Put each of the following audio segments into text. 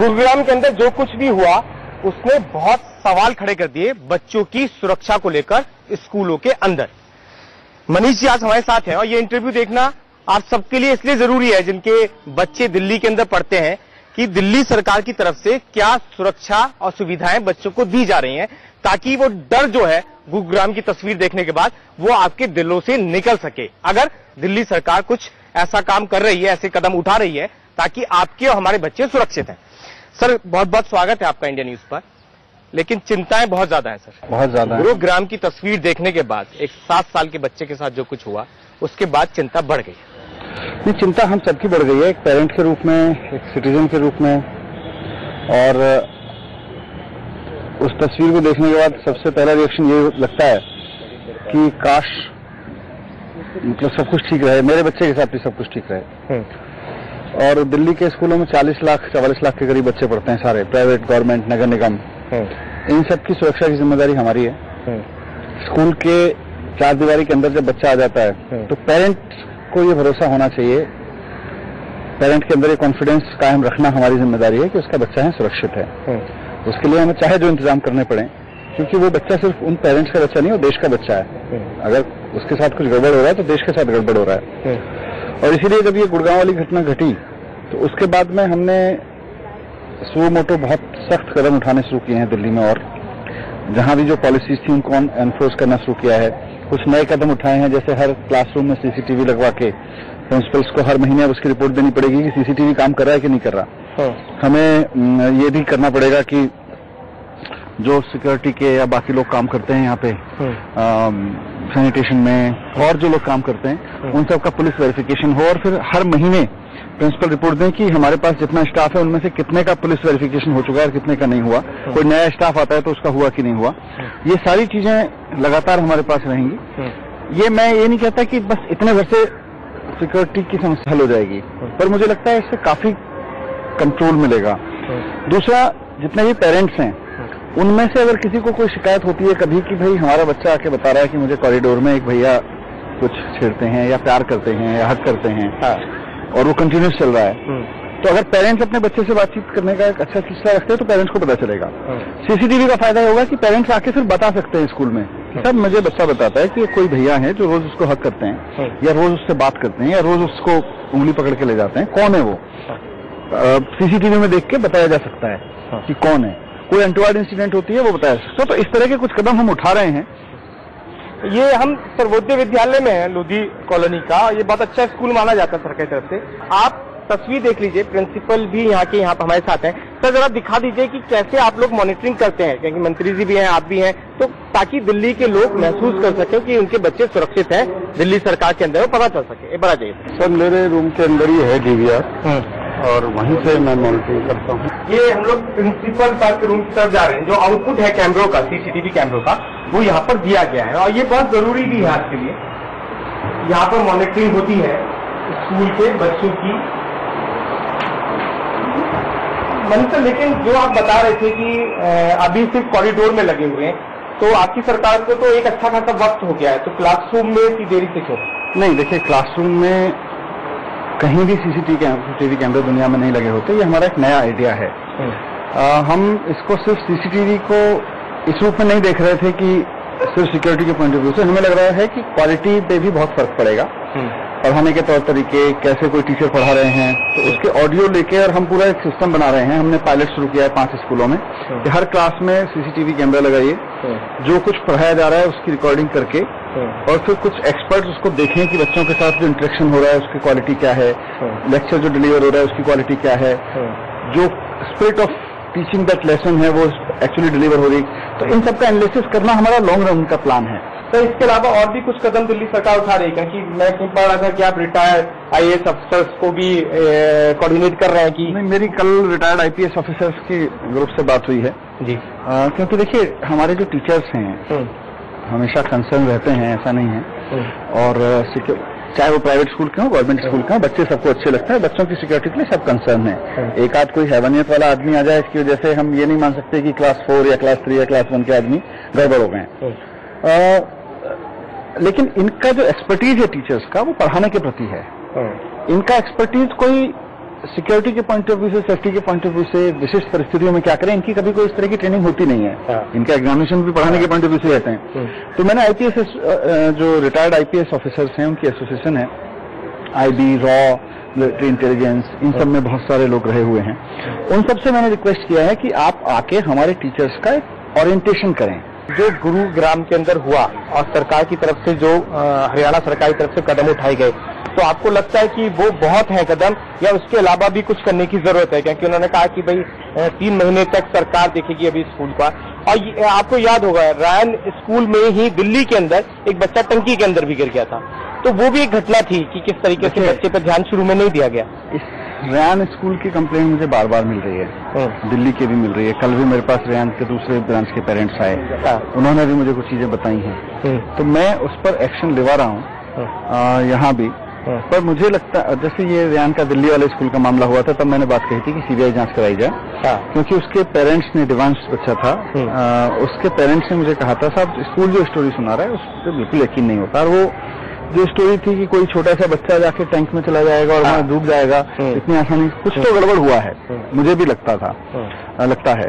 गुरुग्राम के अंदर जो कुछ भी हुआ उसने बहुत सवाल खड़े कर दिए बच्चों की सुरक्षा को लेकर स्कूलों के अंदर। मनीष जी आज हमारे साथ हैं और ये इंटरव्यू देखना आप सबके लिए इसलिए जरूरी है जिनके बच्चे दिल्ली के अंदर पढ़ते हैं कि दिल्ली सरकार की तरफ से क्या सुरक्षा और सुविधाएं बच्चों को दी जा रही हैं, ताकि वो डर जो है गुरुग्राम की तस्वीर देखने के बाद वो आपके दिलों से निकल सके। अगर दिल्ली सरकार कुछ ऐसा काम कर रही है, ऐसे कदम उठा रही है ताकि आपके और हमारे बच्चे सुरक्षित हैं। सर बहुत बहुत स्वागत है आपका इंडिया न्यूज पर, लेकिन चिंताएं बहुत ज्यादा है सर, बहुत ज्यादा। गुरुग्राम की तस्वीर देखने के बाद एक 7 साल के बच्चे के साथ जो कुछ हुआ उसके बाद चिंता बढ़ गई। ये चिंता हम सबकी बढ़ गई है, एक पेरेंट के रूप में, एक सिटीजन के रूप में। और उस तस्वीर को देखने के बाद सबसे पहला रिएक्शन ये लगता है कि काश मतलब सब कुछ ठीक रहे, मेरे बच्चे के साथ भी सब कुछ ठीक रहे। और दिल्ली के स्कूलों में 40 लाख 44 लाख के करीब बच्चे पढ़ते हैं, सारे प्राइवेट, गवर्नमेंट, नगर निगम। इन सब की सुरक्षा की जिम्मेदारी हमारी है। स्कूल के 4 दीवारी के अंदर जब बच्चा आ जाता है तो पेरेंट को ये भरोसा होना चाहिए, पेरेंट के अंदर ये कॉन्फिडेंस कायम रखना हमारी जिम्मेदारी है कि उसका बच्चा है सुरक्षित है। उसके लिए हमें चाहे जो इंतजाम करने पड़े, क्योंकि वो बच्चा सिर्फ उन पेरेंट्स का बच्चा नहीं, वो देश का बच्चा है। अगर उसके साथ कुछ गड़बड़ हो रहा है तो देश के साथ गड़बड़ हो रहा है। और इसीलिए जब ये गुड़गांव वाली घटना घटी तो उसके बाद में हमने सुओ मोटो बहुत सख्त कदम उठाने शुरू किए हैं दिल्ली में, और जहां भी जो पॉलिसीज थी उनको एनफोर्स करना शुरू किया है। कुछ नए कदम उठाए हैं, जैसे हर क्लासरूम में सीसीटीवी लगवा के प्रिंसिपल्स को हर महीने उसकी रिपोर्ट देनी पड़ेगी कि सीसीटीवी काम कर रहा है कि नहीं कर रहा। हमें ये भी करना पड़ेगा कि जो सिक्योरिटी के या बाकी लोग काम करते हैं यहाँ पे सैनिटेशन में और जो लोग काम करते हैं उन सब का पुलिस वेरिफिकेशन हो, और फिर हर महीने प्रिंसिपल रिपोर्ट दें कि हमारे पास जितना स्टाफ है उनमें से कितने का पुलिस वेरिफिकेशन हो चुका है और कितने का नहीं हुआ। कोई नया स्टाफ आता है तो उसका हुआ कि नहीं हुआ। ये सारी चीजें लगातार हमारे पास रहेंगी। ये मैं ये नहीं कहता कि बस इतने भर से सिक्योरिटी की समस्या हल हो जाएगी, पर मुझे लगता है इससे काफी कंट्रोल मिलेगा। दूसरा, जितने भी पेरेंट्स हैं उनमें से अगर किसी को कोई शिकायत होती है कभी कि भाई हमारा बच्चा आके बता रहा है कि मुझे कॉरिडोर में एक भैया कुछ छेड़ते हैं या प्यार करते हैं या हक करते हैं, और वो कंटिन्यूस चल रहा है, तो अगर पेरेंट्स अपने बच्चे से बातचीत करने का एक अच्छा सिलसिला रखते हैं तो पेरेंट्स को पता चलेगा। सीसीटीवी का फायदा होगा कि पेरेंट्स आके फिर बता सकते हैं स्कूल में, सब मुझे बच्चा बताता है कि कोई भैया है जो रोज उसको हक करते हैं या रोज उससे बात करते हैं या रोज उसको उंगली पकड़ के ले जाते हैं, कौन है वो? सीसीटीवी में देख के बताया जा सकता है कि कौन है। कोई अनटोवर्ड इंसिडेंट होती है वो बताया जा सकता है। तो इस तरह के कुछ कदम हम उठा रहे हैं। ये हम सर्वोदय विद्यालय में है लोधी कॉलोनी का, ये बहुत अच्छा स्कूल माना जाता है सरकार की तरफ से। आप तस्वीर देख लीजिए, प्रिंसिपल भी यहाँ पर हमारे साथ हैं। सर जरा दिखा दीजिए कि कैसे आप लोग मॉनिटरिंग करते हैं, क्योंकि मंत्री जी भी हैं, आप भी हैं, तो ताकि दिल्ली के लोग महसूस कर सके कि उनके बच्चे सुरक्षित हैं दिल्ली सरकार के अंदर, वो पता चल सके। बड़ा चाहिए सर, मेरे रूम के अंदर ही है डीवीआर और वहीं से मैं मॉनिटरिंग करता हूँ। ये हम लोग प्रिंसिपल साहब के रूम की तरफ जा रहे हैं। जो आउटपुट है कैमरों का, सीसीटीवी कैमरों का, वो यहाँ पर दिया गया है और ये बहुत जरूरी भी है आज के लिए। यहाँ पर मॉनिटरिंग होती है स्कूल के बच्चों की। मंत्र, लेकिन जो आप बता रहे थे कि अभी सिर्फ कॉरिडोर में लगे हुए हैं, तो आपकी सरकार को तो एक अच्छा खासा वक्त हो गया है, तो क्लासरूम में इतनी देरी से क्यों? नहीं, देखिए, क्लासरूम में कहीं भी सीसीटीवी कैमरे दुनिया में नहीं लगे होते। ये हमारा एक नया आइडिया है। हम इसको सिर्फ सीसीटीवी को इस रूप में नहीं देख रहे थे कि सिर्फ सिक्योरिटी के पॉइंट ऑफ व्यू से, हमें लग रहा है कि क्वालिटी पे भी बहुत फर्क पड़ेगा। पढ़ाने के तौर तरीके, कैसे कोई टीचर पढ़ा रहे हैं, तो उसके ऑडियो लेके और हम पूरा एक सिस्टम बना रहे हैं। हमने पायलट शुरू किया है 5 स्कूलों में कि हर क्लास में सीसीटीवी कैमरा लगाइए, जो कुछ पढ़ाया जा रहा है उसकी रिकॉर्डिंग करके, और फिर कुछ एक्सपर्ट्स उसको देखें कि बच्चों के साथ जो इंटरेक्शन हो रहा है उसकी क्वालिटी क्या है, लेक्चर जो डिलीवर हो रहा है उसकी क्वालिटी क्या है, जो spirit of teaching that lesson है वो एक्चुअली डिलीवर हो रही। तो इन सबका एनालिसिस करना हमारा लॉन्ग रन का प्लान है। तो इसके अलावा और भी कुछ कदम दिल्ली सरकार उठा रही है, क्योंकि मैं कहीं पढ़ रहा था कि आप रिटायर्ड आईएएस अफसर्स को भी कोऑर्डिनेट कर रहे हैं कि नहीं, मेरी कल रिटायर्ड आईपीएस ऑफिसर्स की ग्रुप से बात हुई है जी। क्योंकि देखिए, हमारे जो टीचर्स हैं हमेशा कंसर्न रहते हैं, ऐसा नहीं है। और चाहे वो प्राइवेट स्कूल के हो, गवर्नमेंट स्कूल के हो, बच्चे सबको अच्छे लगता है। बच्चों की सिक्योरिटी के लिए सब कंसर्न है। एक आध कोई हैवानियत वाला आदमी आ जाए, इसकी वजह से हम ये नहीं मान सकते कि क्लास 4 या क्लास 3 या क्लास 1 के आदमी गड़बड़ हो गए। लेकिन इनका जो एक्सपर्टीज है टीचर्स का, वो पढ़ाने के प्रति है। इनका एक्सपर्टीज कोई सिक्योरिटी के पॉइंट ऑफ व्यू से, सेफ्टी के पॉइंट ऑफ व्यू से विशिष्ट परिस्थितियों में क्या करें, इनकी कभी कोई इस तरह की ट्रेनिंग होती नहीं है। इनका एग्जामिनेशन भी पढ़ाने के पॉइंट ऑफ व्यू से रहते हैं। तो मैंने आईपीएस जो रिटायर्ड आईपीएस ऑफिसर्स हैं उनकी एसोसिएशन है, आईबी, रॉ, मिलिट्री इंटेलिजेंस, इन सब में बहुत सारे लोग रहे हुए हैं। उन सबसे मैंने रिक्वेस्ट किया है कि आप आके हमारे टीचर्स का एक ओरिएंटेशन करें। जो गुरुग्राम के अंदर हुआ और सरकार की तरफ से जो हरियाणा सरकार की तरफ से कदम उठाए गए, तो आपको लगता है कि वो बहुत है कदम, या उसके अलावा भी कुछ करने की जरूरत है? क्योंकि उन्होंने कहा कि भाई 3 महीने तक सरकार देखेगी अभी स्कूल का। और आपको याद होगा रैन स्कूल में ही दिल्ली के अंदर एक बच्चा टंकी के अंदर भी गिर गया था, तो वो भी एक घटना थी कि किस तरीके से बच्चे पर ध्यान शुरू में नहीं दिया गया। इस रैन स्कूल की कंप्लेंट मुझे बार बार मिल रही है, दिल्ली की भी मिल रही है। कल भी मेरे पास रैन के दूसरे ब्रांच के पेरेंट्स आए, उन्होंने भी मुझे कुछ चीजें बताई हैं, तो मैं उस पर एक्शन लेवा रहा हूँ यहाँ भी। पर मुझे लगता, जैसे ये रैन का दिल्ली वाले स्कूल का मामला हुआ था, तब मैंने बात कही थी कि सीबीआई जांच कराई जाए, क्योंकि उसके पेरेंट्स ने, दिवांश बच्चा था, उसके पेरेंट्स ने मुझे कहा था साहब स्कूल जो स्टोरी सुना रहा है उस पर बिल्कुल यकीन नहीं होता। और वो जो स्टोरी थी कि कोई छोटा सा बच्चा जाके टैंक में चला जाएगा और वहां डूब जाएगा, इतनी आसानी, कुछ तो गड़बड़ हुआ है, मुझे भी लगता है।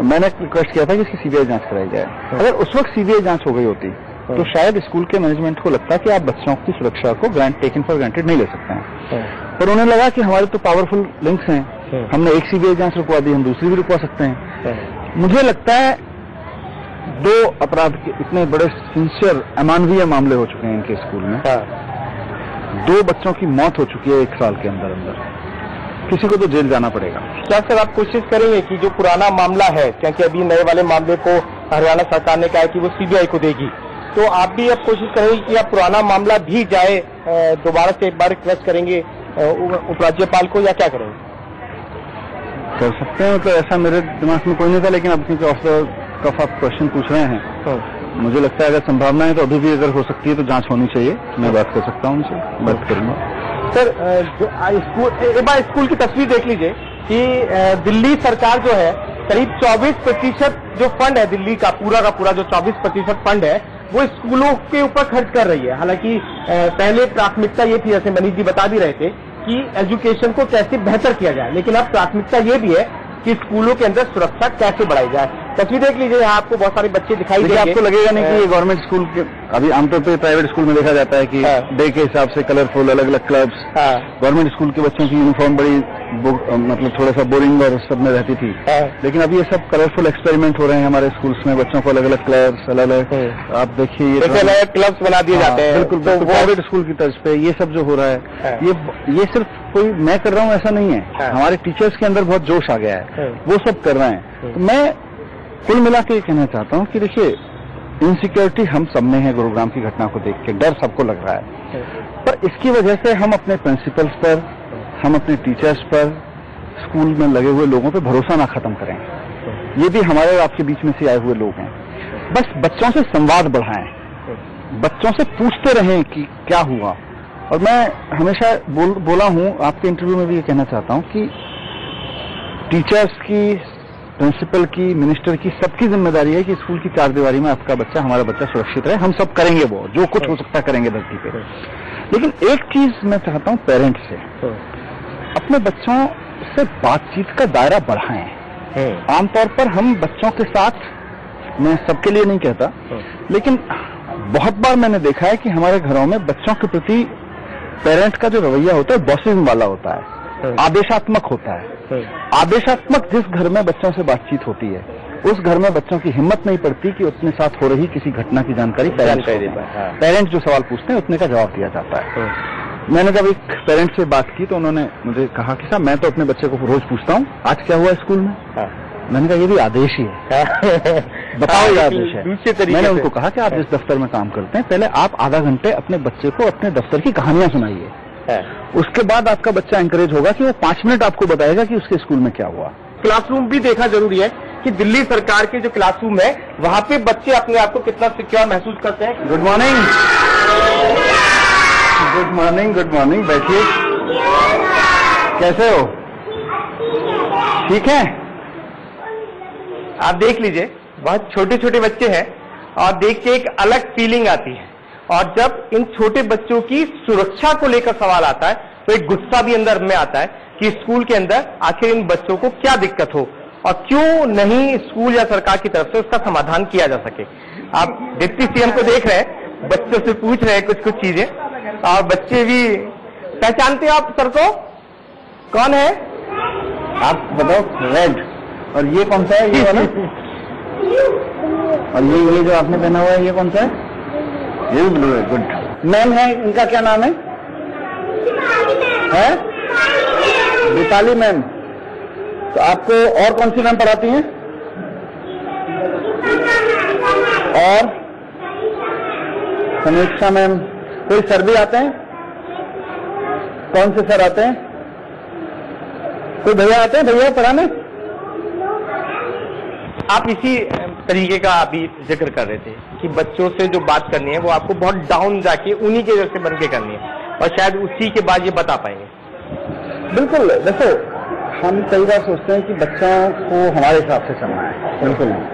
मैंने रिक्वेस्ट किया था कि इसकी सीबीआई जांच कराई जाए। अगर उस वक्त सीबीआई जांच हो गई होती तो शायद स्कूल के मैनेजमेंट को लगता कि आप बच्चों की सुरक्षा को टेकन फॉर ग्रांटेड नहीं ले सकते हैं, पर उन्हें लगा कि हमारे तो पावरफुल लिंक्स हैं, हमने एक सीबीआई जांच रुकवा दी, हम दूसरी भी रुकवा सकते हैं। मुझे लगता है 2 अपराध के इतने बड़े सिंसियर अमानवीय मामले हो चुके हैं इनके स्कूल में। 2 बच्चों की मौत हो चुकी है 1 साल के अंदर अंदर, किसी को तो जेल जाना पड़ेगा। क्या सर आप कोशिश करेंगे कि जो पुराना मामला है, क्योंकि अभी नए वाले मामले को हरियाणा सरकार ने कहा है कि वो सीबीआई को देगी, तो आप भी अब कोशिश करेंगे कि आप पुराना मामला भी जाए, दोबारा से एक बार रिक्वेस्ट करेंगे उपराज्यपाल को, या क्या करेंगे? कर सकते हैं, मतलब ऐसा मेरे दिमाग में कोई नहीं था, लेकिन अब क्योंकि ऑफ द कफ आप क्वेश्चन पूछ रहे हैं, मुझे लगता है अगर संभावना है तो अभी भी अगर हो सकती है तो जांच होनी चाहिए। मैं बात कर सकता हूँ उनसे, बात करूंगा। सर जो एक बार स्कूल की तस्वीर देख लीजिए कि दिल्ली सरकार जो है करीब 24% जो फंड है दिल्ली का पूरा जो 24% फंड है वो स्कूलों के ऊपर खर्च कर रही है। हालांकि पहले प्राथमिकता ये थी, जैसे मनीष जी बता भी रहे थे, कि एजुकेशन को कैसे बेहतर किया जाए, लेकिन अब प्राथमिकता ये भी है कि स्कूलों के अंदर सुरक्षा कैसे बढ़ाई जाए। तस्वीर देख लीजिए, यहाँ आपको बहुत सारे बच्चे दिखाई देंगे। आपको लगेगा नहीं कि ये गवर्नमेंट स्कूल के, अभी आमतौर पर प्राइवेट स्कूल में देखा जाता है कि डे के हिसाब से कलरफुल अलग अलग क्लब्स, गवर्नमेंट स्कूल के बच्चों की यूनिफॉर्म बड़ी मतलब थोड़ा सा बोरिंग और सब में रहती थी, लेकिन अब ये सब कलरफुल एक्सपेरिमेंट हो रहे हैं हमारे स्कूल्स में, बच्चों को अलग अलग क्लब्स, अलग अलग, आप देखिए ये अलग क्लब्स बना दिए जाते हैं, बिल्कुल प्राइवेट स्कूल की तर्ज पे ये सब जो हो रहा है, ये सिर्फ कोई मैं कर रहा हूँ ऐसा नहीं है, हमारे टीचर्स के अंदर बहुत जोश आ गया है, वो सब कर रहे हैं। तो मैं कुल मिला के ये कहना चाहता हूँ कि देखिए इनसिक्योरिटी हम सब में है, गुरुग्राम की घटना को देख के डर सबको लग रहा है, पर इसकी वजह से हम अपने प्रिंसिपल्स पर, हम अपने टीचर्स पर, स्कूल में लगे हुए लोगों पर भरोसा ना खत्म करें। ये भी हमारे और आपके बीच में से आए हुए लोग हैं। बस बच्चों से संवाद बढ़ाएं, बच्चों से पूछते रहें कि क्या हुआ। और मैं हमेशा बोला हूं, आपके इंटरव्यू में भी ये कहना चाहता हूं कि टीचर्स की, प्रिंसिपल की, मिनिस्टर की, सबकी जिम्मेदारी है कि स्कूल की 4 दीवारी में आपका बच्चा, हमारा बच्चा सुरक्षित रहे। हम सब करेंगे, वो जो कुछ हो सकता है करेंगे धरती पे। लेकिन एक चीज मैं चाहता हूं पेरेंट्स से, अपने बच्चों से बातचीत का दायरा बढ़ाएं। आमतौर पर हम बच्चों के साथ, मैं सबके लिए नहीं कहता, लेकिन बहुत बार मैंने देखा है कि हमारे घरों में बच्चों के प्रति पेरेंट का जो रवैया होता है बॉसिज्म वाला होता है, आदेशात्मक होता है। आदेशात्मक जिस घर में बच्चों से बातचीत होती है, उस घर में बच्चों की हिम्मत नहीं पड़ती कि अपने साथ हो रही किसी घटना की जानकारी पेरेंट्स जो सवाल पूछते हैं उतने का जवाब दिया जाता है। मैंने जब एक पेरेंट से बात की तो उन्होंने मुझे कहा कि साहब मैं तो अपने बच्चे को रोज पूछता हूँ आज क्या हुआ स्कूल में। मैंने कहा ये भी आदेश ही है, बताओ ये आदेश है। मैंने उनको कहा कि आप जिस दफ्तर में काम करते हैं पहले आप आधा घंटे अपने बच्चे को अपने दफ्तर की कहानियां सुनाइए, उसके बाद आपका बच्चा एंकरेज होगा कि वो 5 मिनट आपको बताएगा कि उसके स्कूल में क्या हुआ। क्लासरूम भी देखना जरूरी है कि दिल्ली सरकार के जो क्लासरूम है वहां पे बच्चे अपने आप को कितना सिक्योर महसूस करते हैं। Good morning, good morning, good morning, बैठिए। कैसे हो? ठीक है? आप देख लीजिए, बहुत छोटे छोटे बच्चे हैं और देख के एक अलग फीलिंग आती है। और जब इन छोटे बच्चों की सुरक्षा को लेकर सवाल आता है तो एक गुस्सा भी अंदर में आता है कि स्कूल के अंदर आखिर इन बच्चों को क्या दिक्कत हो और क्यों नहीं स्कूल या सरकार की तरफ से उसका समाधान किया जा सके। आप डिप्टी सीएम को देख रहे हैं, बच्चों से पूछ रहे हैं कुछ कुछ चीजें और बच्चे भी पहचानते हैं आप सर को? कौन है आप बताओ? रेड। और ये कौन सा है? ये वाला? और ये जो आपने पहना हुआ है ये कौन सा है? ये भी ब्लू है। गुड। मैम है, इनका क्या नाम है? दीपाली मैम। तो आपको और कौन सी मैम पढ़ाती हैं? और समीक्षा मैम। कोई सर भी आते हैं? कौन से सर आते हैं? कोई भैया आते हैं भैया पढ़ाने? आप इसी तरीके का अभी जिक्र कर रहे थे कि बच्चों से जो बात करनी है वो आपको बहुत डाउन जाके उन्हीं के जैसे बन के करनी है और शायद उसी के बाद ये बता पाएंगे। बिल्कुल। देखो, हम कई बार सोचते हैं कि बच्चों को हमारे हिसाब से चलना है। बिल्कुल नहीं।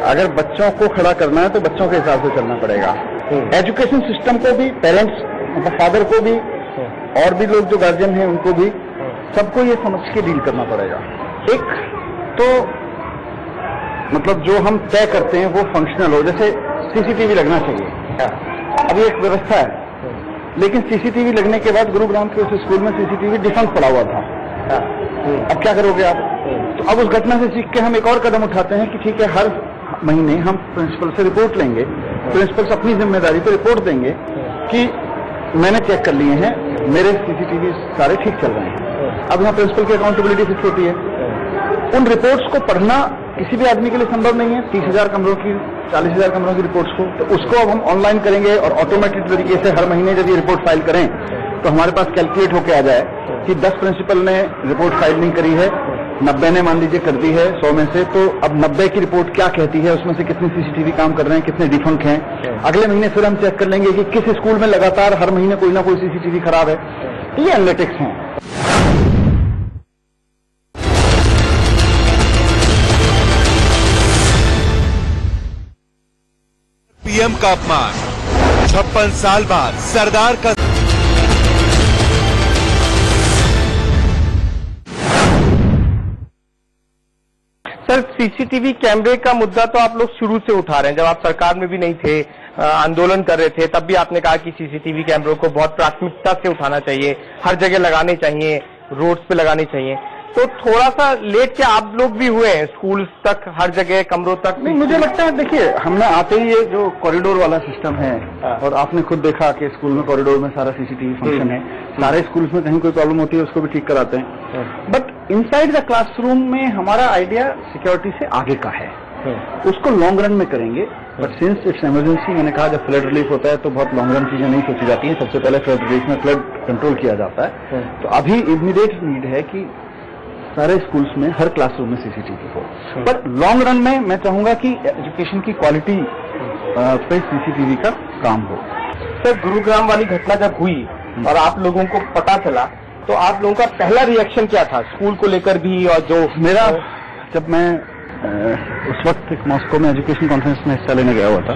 अगर बच्चों को खड़ा करना है तो बच्चों के हिसाब से चलना पड़ेगा। एजुकेशन सिस्टम को भी, पेरेंट्स मतलब फादर को भी और भी लोग जो गार्जियन हैं उनको भी, सबको ये समझ के डील करना पड़ेगा। एक तो मतलब जो हम तय करते हैं वो फंक्शनल हो, जैसे सीसीटीवी लगना चाहिए। अभी एक व्यवस्था है, लेकिन सीसीटीवी लगने के बाद गुरुग्राम के उस स्कूल में सीसीटीवी डिफंक्ट पड़ा हुआ था। अब क्या करोगे आप? तो अब उस घटना से सीख के हम एक और कदम उठाते हैं कि ठीक है, हर महीने हम प्रिंसिपल से रिपोर्ट लेंगे, प्रिंसिपल अपनी जिम्मेदारी पर रिपोर्ट देंगे कि मैंने चेक कर लिए हैं, मेरे सीसीटीवी सारे ठीक चल रहे हैं। अब यहाँ प्रिंसिपल की अकाउंटेबिलिटी फिक्स होती है। उन रिपोर्ट्स को पढ़ना किसी भी आदमी के लिए संभव नहीं है, 30,000 कमरों की, 40,000 कमरों की रिपोर्ट्स को। तो उसको अब हम ऑनलाइन करेंगे और ऑटोमेटिक तरीके से हर महीने जब ये रिपोर्ट फाइल करें तो हमारे पास कैलकुलेट होके आ जाए कि 10 प्रिंसिपल ने रिपोर्ट फाइल नहीं करी है, 90 ने मान लीजिए कर दी है 100 में से, तो अब 90 की रिपोर्ट क्या कहती है, उसमें से कितने सीसीटीवी काम कर रहे हैं, कितने डिफंक्ट हैं। अगले महीने फिर हम चेक कर लेंगे कि किस स्कूल में लगातार हर महीने कोई ना कोई सीसीटीवी खराब है। ये एनालिटिक्स हैं। पीएम का अपमान, 56 साल बाद सरदार का। सर, सीसीटीवी कैमरे का मुद्दा तो आप लोग शुरू से उठा रहे हैं। जब आप सरकार में भी नहीं थे, आंदोलन कर रहे थे, तब भी आपने कहा कि सीसीटीवी कैमरों को बहुत प्राथमिकता से उठाना चाहिए, हर जगह लगाने चाहिए, रोड्स पे लगाने चाहिए। तो थोड़ा सा लेट के आप लोग भी हुए हैं, स्कूल तक, हर जगह, कमरों तक? नहीं, मुझे लगता है, देखिए, हमने आते ही ये जो कॉरिडोर वाला सिस्टम है, और आपने खुद देखा कि स्कूल में कॉरिडोर में सारा सीसीटीवी फंक्शन है। सारे स्कूल्स में कहीं कोई प्रॉब्लम होती है उसको भी ठीक कराते हैं। बट इनसाइड द क्लासरूम में हमारा आइडिया सिक्योरिटी से आगे का है। उसको लॉन्ग रन में करेंगे, बट सिंस इट्स इमरजेंसी, मैंने कहा जब फ्लड रिलीफ होता है तो बहुत लॉन्ग रन चीजें नहीं सोची जाती हैं। सबसे पहले फ्लड रिलीफ में फ्लड कंट्रोल किया जाता है। तो अभी इमीडिएट नीड है कि सारे स्कूल्स में, हर क्लासरूम में सीसीटीवी हो। पर लॉन्ग रन में मैं चाहूंगा कि एजुकेशन की क्वालिटी पे सीसीटीवी का काम हो। सर, गुरुग्राम वाली घटना जब हुई और आप लोगों को पता चला तो आप लोगों का पहला रिएक्शन क्या था स्कूल को लेकर भी? और जो मेरा, जब मैं उस वक्त एक मॉस्को में एजुकेशन कॉन्फ्रेंस में हिस्सा लेने गया हुआ था,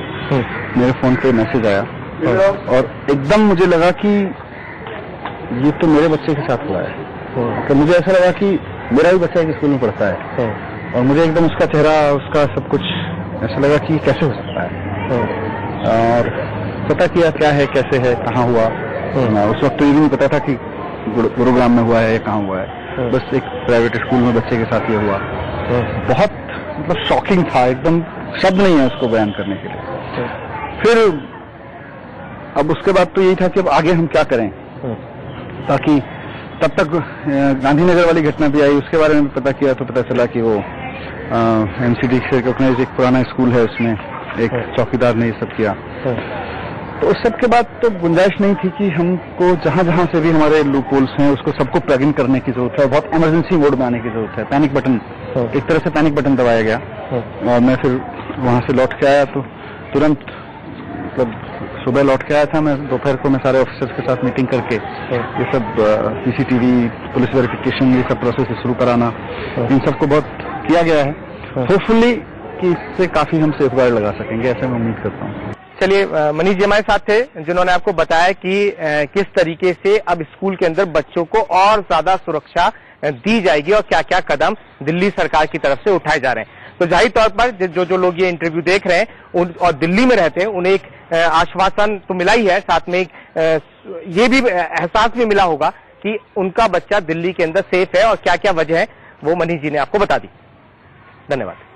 मेरे फोन पे मैसेज आया और एकदम मुझे लगा कि ये तो मेरे बच्चे के साथ हुआ है। तो मुझे ऐसा लगा कि मेरा भी बच्चा एक स्कूल में पढ़ता है, और मुझे एकदम उसका चेहरा, उसका सब कुछ ऐसा लगा कि कैसे हो सकता है। और पता किया क्या है, कैसे है, कहाँ हुआ। उस वक्त तो ये भी नहीं पता था कि गुरुग्राम में हुआ है या कहाँ हुआ है। बस एक प्राइवेट स्कूल में बच्चे के साथ ये हुआ। बहुत मतलब शॉकिंग था, एकदम शब्द नहीं है उसको बयान करने के लिए। फिर अब उसके बाद तो यही था कि अब आगे हम क्या करें, ताकि तब तक गांधीनगर वाली घटना भी आई, उसके बारे में पता किया तो पता चला कि वो एमसीडी से एक पुराना स्कूल है, उसमें एक चौकीदार ने ये सब किया। तो उस सब के बाद तो गुंजाइश नहीं थी कि हमको जहां जहां से भी हमारे लूप होल्स हैं उसको सबको प्लग इन करने की जरूरत है, बहुत इमरजेंसी मोड में आने की जरूरत है। पैनिक बटन, एक तरह से पैनिक बटन दबाया गया। और मैं फिर वहां से लौट के आया तो तुरंत, मतलब सुबह लौट के आया था मैं, दोपहर को मैं सारे ऑफिसर्स के साथ मीटिंग करके ये सब सीसीटीवी, पुलिस वेरिफिकेशन, ये सब प्रोसेस शुरू कराना, इन सबको बहुत किया गया है। होपफुली कि इससे काफी हम सेफगार्ड लगा सकेंगे, ऐसे मैं उम्मीद करता हूँ। चलिए मनीष जी हमारे साथ थे जिन्होंने आपको बताया कि किस तरीके से अब स्कूल के अंदर बच्चों को और ज्यादा सुरक्षा दी जाएगी और क्या क्या कदम दिल्ली सरकार की तरफ से उठाए जा रहे हैं। तो जाहिर तौर पर जो लोग ये इंटरव्यू देख रहे हैं और दिल्ली में रहते हैं उन्हें एक आश्वासन तो मिला ही है, साथ में एक ये भी एहसास भी मिला होगा कि उनका बच्चा दिल्ली के अंदर सेफ है और क्या क्या वजह है वो मनीष जी ने आपको बता दी। धन्यवाद।